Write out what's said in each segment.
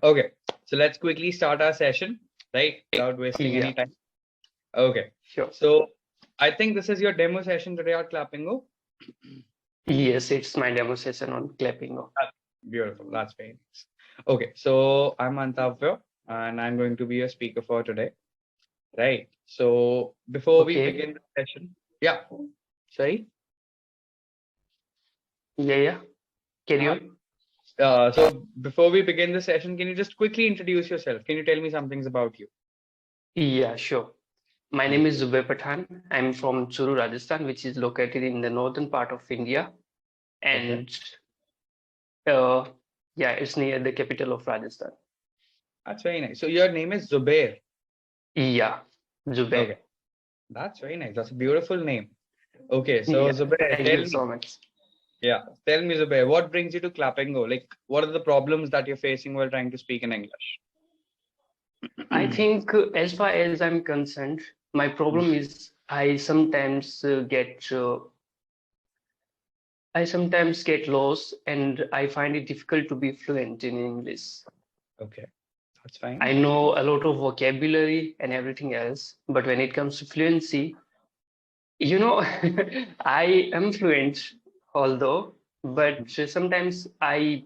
Okay, so let's quickly start our session, right? Without wasting Yeah, any time. Okay, sure. so I think this is your demo session today at Clapingo. Yes, it's my demo session on Clapingo. Beautiful, that's very nice. Okay, so I'm Mantavya and I'm going to be your speaker for today, right? So before we Okay. begin the session, yeah, sorry. Yeah. Carry Uh, on. so before we begin the session, can you just quickly introduce yourself? Can you tell me some things about you? Yeah, sure. My name is Zubair Pathan. I'm from Churu, Rajasthan, which is located in the northern part of India. Okay, And uh, yeah, it's near the capital of Rajasthan. that's very nice. So your name is Zubair. Yeah, Zubair. Okay, that's very nice. That's a beautiful name. Okay, so Yeah, Zubair, thank tell you so me, much. Zubair, what brings you to Clapingo? Like, what are the problems that you're facing while trying to speak in English? I think as far as I'm concerned, my problem is I sometimes get lost and I find it difficult to be fluent in English. Okay, that's fine. I know a lot of vocabulary and everything else, but when it comes to fluency, you know, I am fluent, although, but sometimes I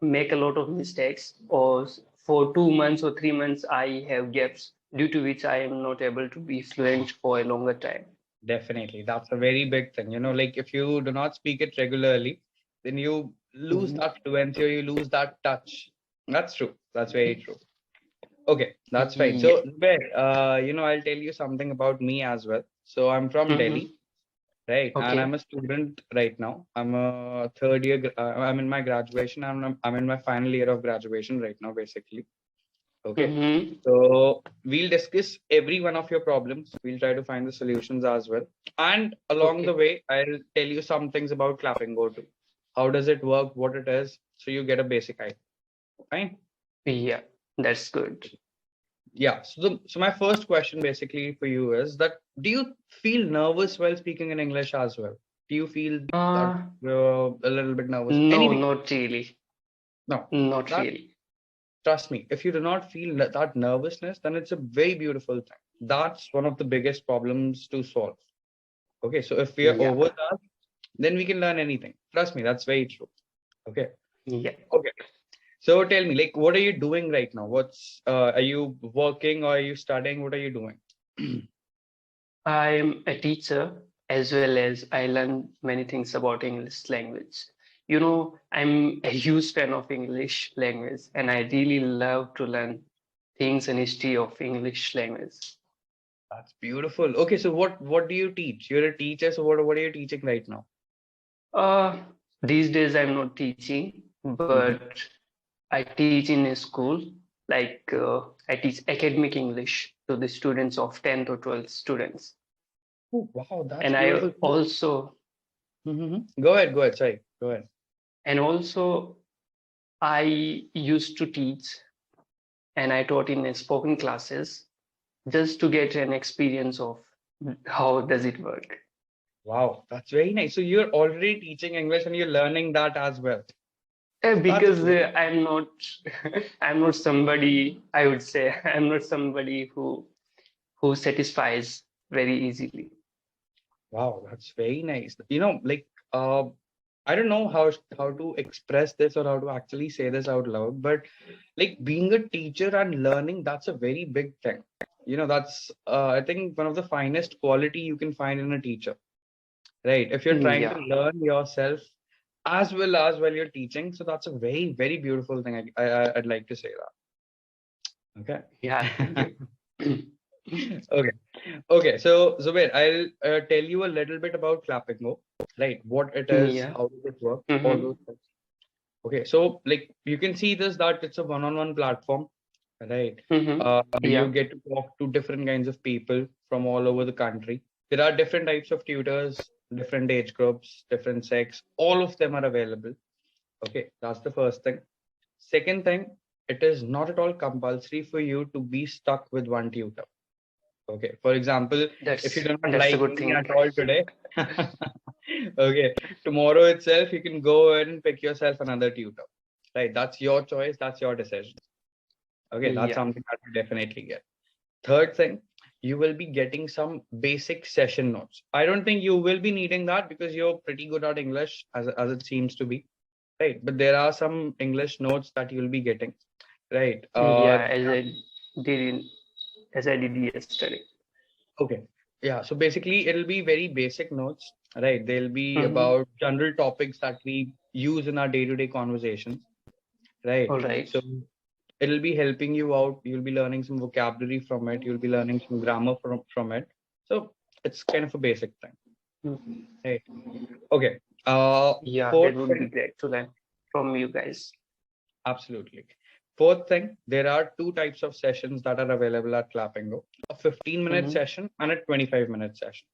make a lot of mistakes, or for 2 months or 3 months, I have gaps due to which I am not able to be fluent for a longer time. Definitely, that's a very big thing. Like if you do not speak it regularly, then you lose Mhm. that fluency or you lose that touch. That's true. That's very true. Okay, that's fine. Yeah. So, Zubair, I'll tell you something about me as well. So I'm from Delhi. Mhm. Right, and I'm Okay. a student right now. I'm a third year. I'm in my graduation. I'm in my final year of graduation right now, basically. Okay, Mhm. so we'll discuss every one of your problems. We'll try to find the solutions as well. And along the Okay. way, I'll tell you some things about Clapping Go too. How does it work? What it is, so you get a basic idea. Fine. Yeah, that's good. Yeah. So my first question basically for you is that do you feel nervous while speaking in English as well? Do you feel that Uh, you're a little bit nervous? no, Anything? not really. No. Not That really. trust me, if you do not feel that nervousness, then it's a very beautiful thing. That's one of the biggest problems to solve. Okay. So if we are Yeah. over that, then we can learn anything. Trust me, that's very true. Okay. Yeah. Okay. So tell me, like, what are you doing right now? Are you working or are you studying? What are you doing? I'm a teacher as well as I learn many things about English language. You know, I'm a huge fan of English language and I really love to learn things and history of English language. That's beautiful. Okay, so what do you teach? You're a teacher, so what are you teaching right now? Uh, these days I'm not teaching, Mhm. but I teach in a school. I teach academic English to the students of 10th or 12th students. Oh, wow, that's And I beautiful. also Go ahead, go ahead. Sorry, go ahead. and also I used to teach and I taught in spoken classes just to get an experience of how does it work. Wow, that's very nice. So you're already teaching English and you're learning that as well. That's Because great. I'm not I'm not somebody I would say I'm not somebody who satisfies very easily. Wow, that's very nice. Like I don't know how to express this or how to actually say this out loud, but like being a teacher and learning, that's a very big thing. That's I think one of the finest quality you can find in a teacher, right? If you're trying to Yeah, learn yourself as well as while you're teaching, so that's a very, very beautiful thing. I'd like to say that. yeah, thank Okay. you. Okay. Okay. So Zubair, I'll tell you a little bit about Clapingo, right? What it is, Yeah. how does it work, all Mm-hmm. those things. Okay. So like you can see this that it's a one-on-one platform, right? Mm-hmm. You Yeah. get to talk to different kinds of people from all over the country. There are different types of tutors, different age groups, different sex. All of them are available. Okay, that's the first thing. Second thing, it is not at all compulsory for you to be stuck with one tutor. Okay, for example, if you do not That's a like good me thing. at all today, okay, tomorrow itself you can go ahead and pick yourself another tutor. Right, that's your choice, that's your decision. Okay, that's Yeah. something that you definitely get. Third thing, you will be getting some basic session notes. I don't think you will be needing that because you're pretty good at English as it seems to be, right? But there are some English notes that you'll be getting, right? Yeah, did in, as I did yesterday. Okay. Yeah. So basically, it'll be very basic notes, right? They'll be Mm-hmm. about general topics that we use in our day-to-day conversations, right? All right. So it'll be helping you out. You'll be learning some vocabulary from it. You'll be learning some grammar from it. So it's kind of a basic thing, Mhm. right? Okay. Yeah, that Fourth would be thing, great to learn from you guys. absolutely. Fourth thing, there are two types of sessions that are available at Clapingo: a 15-minute Mm-hmm. session and a 25-minute session.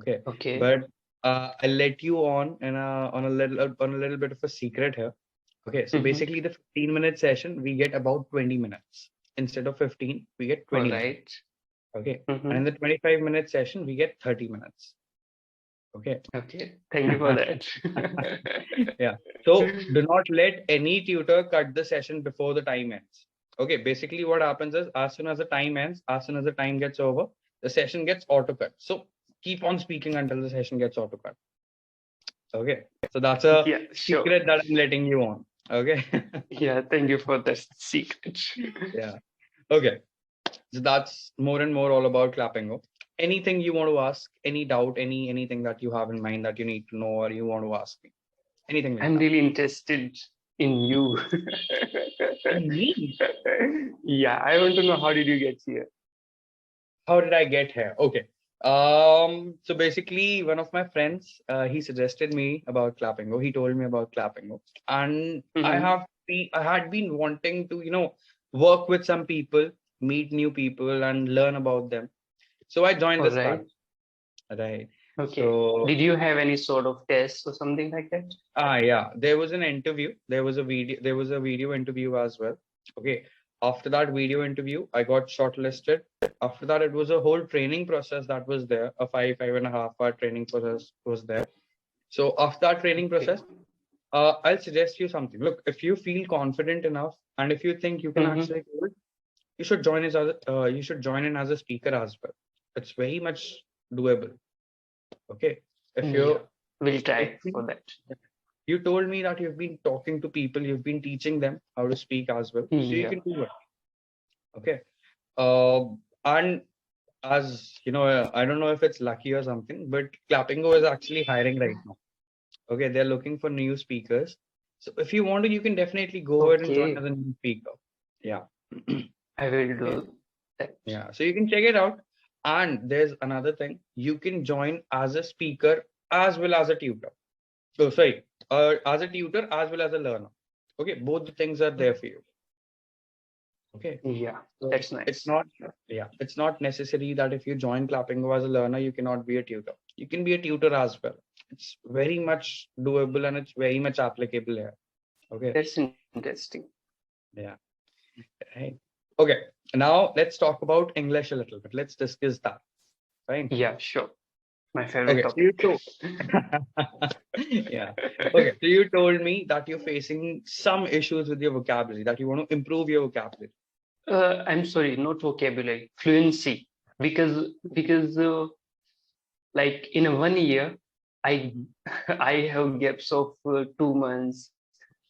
Okay, Okay. but I'll let you on a little bit of a secret here. Okay, so Mm-hmm. basically the 15-minute session we get about 20 minutes instead of 15. We get All 20 minutes. right. Okay, and Mm-hmm. in the 25-minute session we get 30 minutes. Okay, Okay. Thank you for that. yeah. So do not let any tutor cut the session before the time ends. Okay, basically what happens is as soon as the time ends, as soon as the time gets over, the session gets auto cut. So keep on speaking until the session gets auto cut. Okay. So that's a Yeah, sure. secret that I'm letting you on. Okay. Yeah, thank you for the secret. Yeah. Okay. So that's more and more all about Clapingo. Anything you want to ask, any doubt, anything that you have in mind that you need to know or you want to ask me, anything like I'm that. really interested in you. In me? Yeah, I want to know how did you get here? How did I get here? Okay. So basically, one of my friends, he suggested me about Clapingo. He told me about Clapingo, and Mm-hmm. I had been wanting to, work with some people, meet new people, and learn about them. So I joined All this right. club, right? Okay. So Did you have any sort of test or something like that? yeah, there was an interview. There was a video. There was a video interview as well. Okay. After that video interview, I got shortlisted. After that, it was a whole training process that was there. A 5.5 hour training process was there. So after that training Okay. process, I'll suggest you something. Look, if you feel confident enough and if you think you can Mm-hmm. actually do it, you should join in as a speaker as well. It's very much doable. Okay. If Yeah, you we'll if try you for that. You told me that you've been talking to people, you've been teaching them how to speak as well. So you Yeah. can do it. Okay. And as you know, I don't know if it's lucky or something, but Clapingo is actually hiring right now. Okay. They're looking for new speakers. So if you want to, you can definitely go ahead and join as Okay. a new speaker. Yeah. I will Okay. do that. Yeah. So you can check it out. And there's another thing. You can join as a speaker as well as a tutor. So sorry, as a tutor as well as a learner. Okay, both the things are there for you. Okay, Yeah, so that's it's nice. not, yeah, it's not necessary that if you join Clappingo as a learner, you cannot be a tutor. You can be a tutor as well. It's very much doable and it's very much applicable here. Okay, That's interesting. yeah, right. Okay, now let's talk about English a little bit. Let's discuss that. Fine. Yeah, sure. My favorite Okay, so you topic. told, yeah. Okay, so you told me that you're facing some issues with your vocabulary, that you want to improve your vocabulary. I'm sorry, not vocabulary, fluency. Because like in a 1 year, I Mhm. I have gaps of 2 months.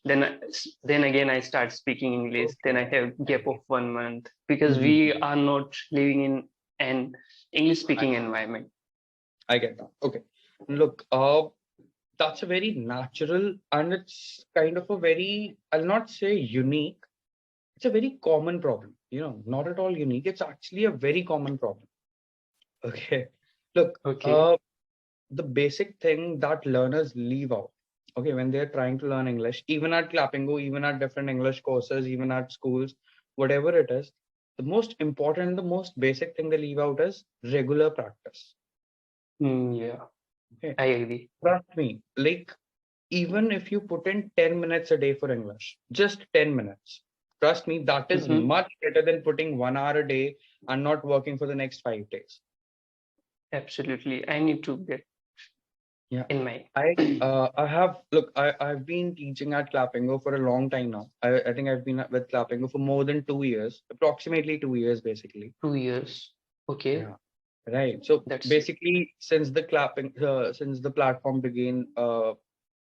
Then again I start speaking English. Then Okay, I have gap of okay. 1 month because we Mhm. are not living in an English I speaking environment. I get that. Okay. Look, that's a very natural and it's kind of a very, I'll not say unique, it's a very common problem. Not at all unique. It's actually a very common problem. Okay. Look, Okay. the basic thing that learners leave out, okay, when they're trying to learn English, even at Clappingo, even at different English courses, even at schools, whatever it is, the most important, the most basic thing they leave out is regular practice. Yeah, Okay. I agree. Trust me, like even if you put in 10 minutes a day for English, just 10 minutes, trust me, that is Hmm. much better than putting 1 hour a day and not working for the next 5 days. Absolutely. I need to get. Yeah. in my. I have look. I've been teaching at Clapingo for a long time now. I think I've been with Clapingo for more than 2 years, approximately 2 years, basically. 2 years. Okay, Yeah. Right. So that's basically, since the platform began,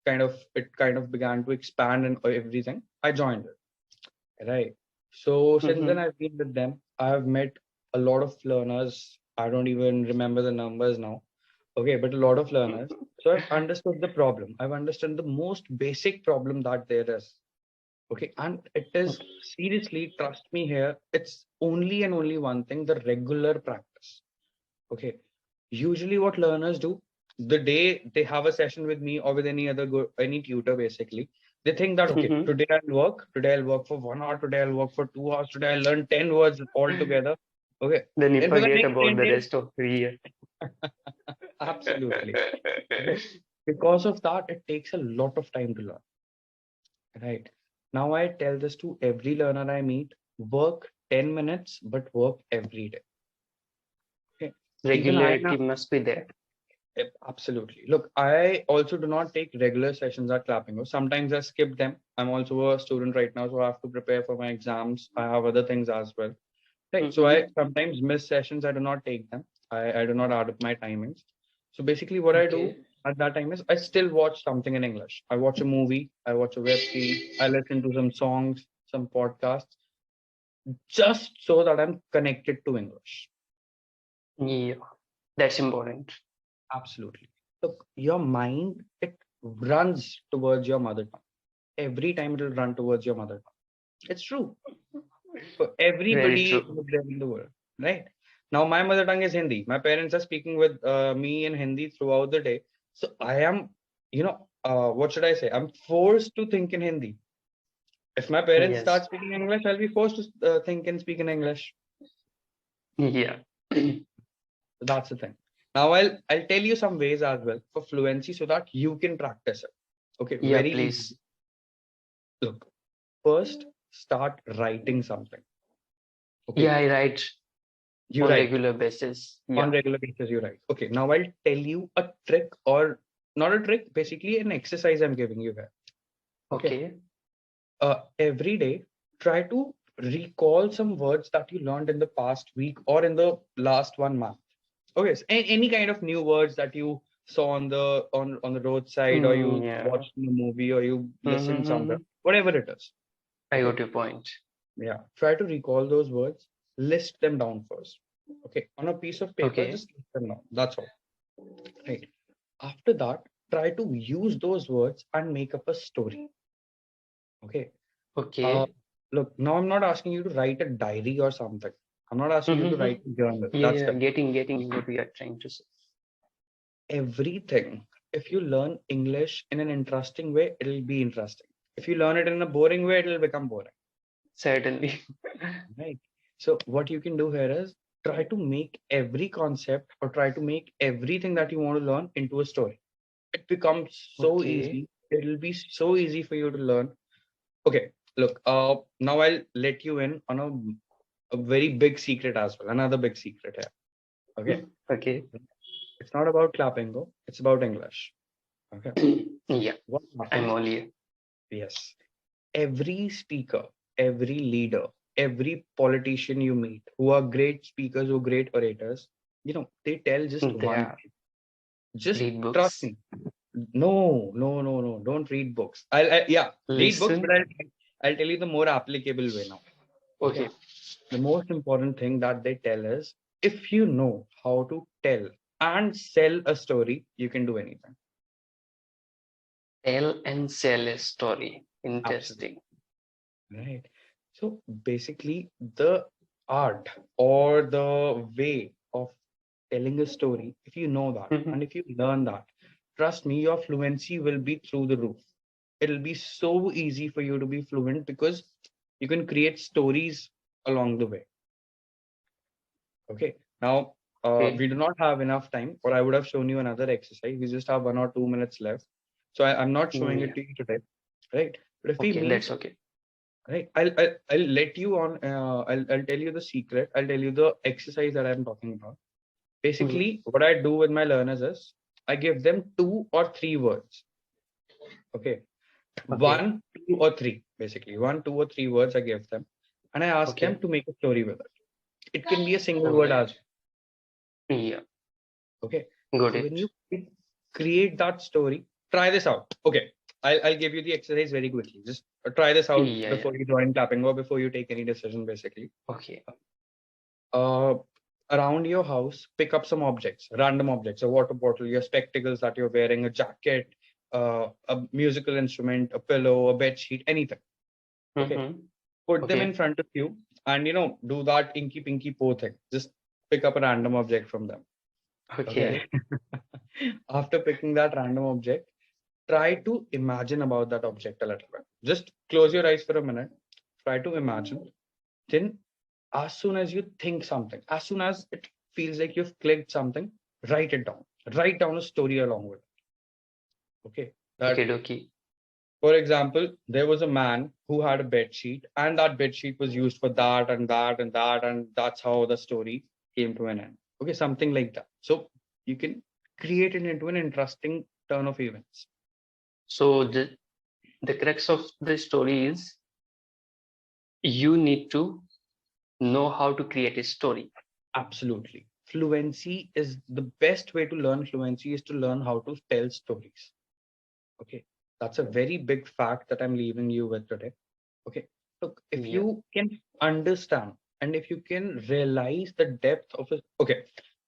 kind of began to expand and everything, I joined it. Right. So since then, mm-hmm. I've been with them. I have met a lot of learners. I don't even remember the numbers now. Okay, but a lot of learners. So I've understood the problem. I've understood the most basic problem that there is. Okay, and it is Okay. seriously, trust me here, it's only and only one thing, the regular practice. Okay, usually what learners do, the day they have a session with me or with any tutor, basically, they think that okay, Mm-hmm. today I'll work for 1 hour, today I'll work for 2 hours, today I'll learn 10 words altogether. Okay, Then you then for the forget next about 10 the days, rest of the year. absolutely. Okay. Because of that, it takes a lot of time to learn. Right. Now I tell this to every learner I meet, work 10 minutes, but work every day. Okay. Even I now, Regularity must be there. yep, absolutely. Look, I also do not take regular sessions at Clappingo. Sometimes I skip them. I'm also a student right now, so I have to prepare for my exams. I have other things as well. Right. So Mm-hmm. I sometimes miss sessions. I do not take them. I do not add up my timings. So basically, what I do Okay. at that time is I still watch something in English. I watch a movie. I watch a web series. I listen to some songs, some podcasts, just so that I'm connected to English. Yeah, that's important. Absolutely. Look, your mind, it runs towards your mother tongue. Every time it'll run towards your mother tongue. It's true. For Very everybody true. who's there in the world, right? Now, my mother tongue is Hindi. My parents are speaking with me in Hindi throughout the day. So I am, what should I say? I'm forced to think in Hindi. If my parents start Yes. speaking English, I'll be forced to think and speak in English. Yeah. So that's the thing. Now I'll tell you some ways as well for fluency so that you can practice it. Okay, Yeah, very easy. please. Look, first start writing something. Okay, Yeah, I write you on write regular basis. on Yeah. regular basis. You write. Okay, now I'll tell you a trick or not a trick, basically an exercise I'm giving you here. Okay, Okay. every day try to recall some words that you learned in the past week or in the last 1 month. Okay, so any kind of new words that you saw on the roadside, or you Yeah. watched in a movie, or you listened somewhere, Mm-hmm. whatever it is. I Okay, got your point. yeah. Try to recall those words, list them down first. Okay, on a piece of paper, Okay. just list them down. That's all. Right. After that, try to use those words and make up a story. Okay. Uh, Okay. Look, now I'm not asking you to write a diary or something. I'm not asking you to Mm-hmm. write a journal. Yeah, That's yeah. different. Getting what we are trying to say. Everything. If you learn English in an interesting way, it'll be interesting. If you learn it in a boring way, it'll become boring. Certainly. Right. So what you can do here is try to make every concept or try to make everything that you want to learn into a story. It becomes so Okay. easy. It'll be so easy for you to learn. Okay, look, now I'll let you in on a very big secret as well. Another big secret here. Okay. Okay. It's not about Clapingo, it's about English. Okay. Yeah, What I'm happens? all here. Yes. Every speaker, every leader, every politician you meet who are great speakers or great orators, they tell just They one are thing. Just read trust books. me. No, no, no, no. Don't read books. Yeah, read books, but Listen. I'll tell you the more applicable way now. Okay. Okay. The most important thing that they tell is if you know how to tell and sell a story, you can do anything. Tell and sell a story. Absolutely. Interesting. Right. So basically, the art or the way of telling a story, if you know that Mhm. and if you learn that, trust me, your fluency will be through the roof. It'll be so easy for you to be fluent because you can create stories along the way. Okay. Now, we Okay. do not have enough time, or I would have shown you another exercise. We just have 1 or 2 minutes left. So I'm not showing it Yeah. to you today. Right. But if we Okay, meet, that's okay. right, I'll let you on. I'll tell you the secret. I'll tell you the exercise that I'm talking about. Yeah. Basically, what I do with my learners is I give them 2 or 3 words. Okay. Okay. 1, 2 or 3, basically 1, 2 or 3 words I give them, and I ask them Okay. to make a story with it. It can be a single All word as right. Yeah. well. Okay. Got So when it. you create that story, try this out. Okay. I'll give you the exercise very quickly. Just try this out Yeah. Yeah. before you join Clapping or before you take any decision, basically. Okay. Uh, Around your house, pick up some objects, random objects, a water bottle, your spectacles that you're wearing, a jacket, a musical instrument, a pillow, a bed sheet, anything. Okay. Mm-hmm. Put them in Okay. front of you and, do that inky pinky po thing. Just pick up a random object from them. Okay. Okay. After picking that random object, try to imagine about that object a little bit. Just close your eyes for a minute. Try to imagine. Then, as soon as you think something, as soon as it feels like you've clicked something, write it down. Write down a story along with it. Okay. Okay. That, Dokie. for example, there was a man who had a bed sheet, and that bed sheet was used for that and that and that, and that's how the story came to an end. Okay, something like that. So you can create it into an interesting turn of events. So the crux of the story is you need to know how to create a story. Absolutely. Fluency is the best way to learn fluency is to learn how to tell stories. Okay. That's a very big fact that I'm leaving you with today. Okay. Look, if Yeah. you can understand and if you can realize the depth of it. Okay.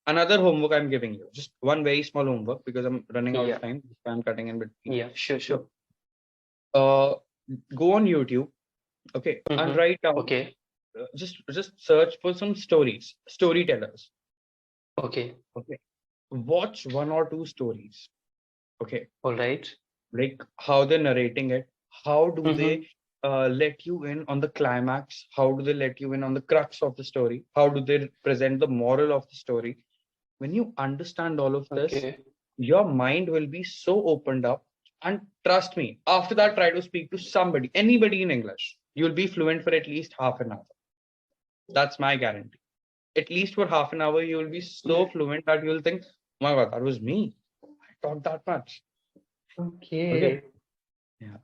Another homework I'm giving you, just one very small homework because I'm running out of Yeah. time. So I'm cutting in between. Yeah. Sure. Look, Sure. uh, go on YouTube, okay, and Mm-hmm. write down, Okay. just search for some stories, storytellers. Okay. Okay. Watch 1 or 2 stories. Okay. All right. Like how they're narrating it, how do Mm-hmm. they let you in on the climax, how do they let you in on the crux of the story, how do they present the moral of the story. When you understand all of this, Okay. your mind will be so opened up, and trust me, after that try to speak to somebody, anybody in English, you'll be fluent for at least half an hour. That's my guarantee. At least for half an hour you will be so fluent that you'll think, oh my god, that was me, I talked that much. Okay. Okay. Yeah.